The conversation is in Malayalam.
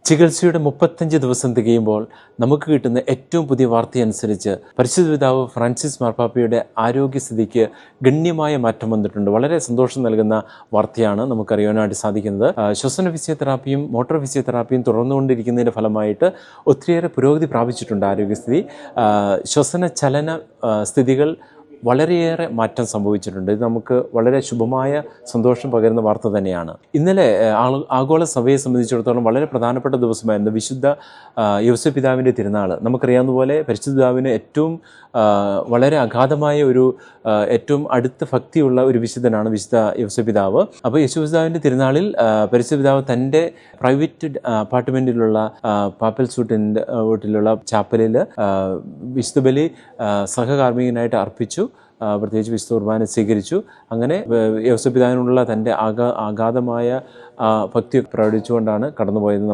ചികിത്സയുടെ 35 ദിവസം തികയുമ്പോൾ നമുക്ക് കിട്ടുന്ന ഏറ്റവും പുതിയ വാർത്തയനുസരിച്ച് പരിശുദ്ധ പിതാവ് ഫ്രാൻസിസ് മാർപ്പാപ്പയുടെ ആരോഗ്യസ്ഥിതിക്ക് ഗണ്യമായ മാറ്റം വന്നിട്ടുണ്ട്. വളരെ സന്തോഷം നൽകുന്ന വാർത്തയാണ് നമുക്കറിയാനായിട്ട് സാധിക്കുന്നത്. ശ്വസന ഫിസിയോതെറാപ്പിയും മോട്ടോർ ഫിസിയോതെറാപ്പിയും തുടർന്നുകൊണ്ടിരിക്കുന്നതിൻ്റെ ഫലമായിട്ട് ഒത്തിരിയേറെ പുരോഗതി പ്രാപിച്ചിട്ടുണ്ട് ആരോഗ്യസ്ഥിതി. ശ്വസന ചലന സ്ഥിതികൾ വളരെയേറെ മാറ്റം സംഭവിച്ചിട്ടുണ്ട്. ഇത് നമുക്ക് വളരെ ശുഭമായ സന്തോഷം പകരുന്ന വാർത്ത തന്നെയാണ്. ഇന്നലെ ആഗോള സഭയെ സംബന്ധിച്ചിടത്തോളം വളരെ പ്രധാനപ്പെട്ട ദിവസമായിരുന്നു വിശുദ്ധ യൗസേപ്പ് പിതാവിൻ്റെ തിരുനാൾ. നമുക്കറിയാവുന്ന പോലെ പരിശുദ്ധ പിതാവിന് ഏറ്റവും വളരെ അഗാധമായ ഒരു ഏറ്റവും അടുത്ത ഭക്തിയുള്ള ഒരു വിശുദ്ധനാണ് വിശുദ്ധ യൗസേപ്പ് പിതാവ്. അപ്പോൾ യേശുക്രിസ്തു പിതാവിൻ്റെ തിരുനാളിൽ പരിശുദ്ധ പിതാവ് തൻ്റെ പ്രൈവറ്റ് അപ്പാർട്ട്മെൻറ്റിലുള്ള പാപ്പൽ സൂട്ടിൻ്റെ വീട്ടിലുള്ള ചാപ്പലിൽ വിശുദ്ധ ബലി സഹകാർമ്മികനായിട്ട് അർപ്പിച്ചു. പ്രത്യേകിച്ച് വിശുദ്ധ കുർബാന സ്വീകരിച്ചു. അങ്ങനെ യൗസേപ്പ് പിതാവിനുള്ള തൻ്റെ അഗാധമായ ഭക്തി പ്രകടിച്ചുകൊണ്ടാണ് കടന്നുപോയത്.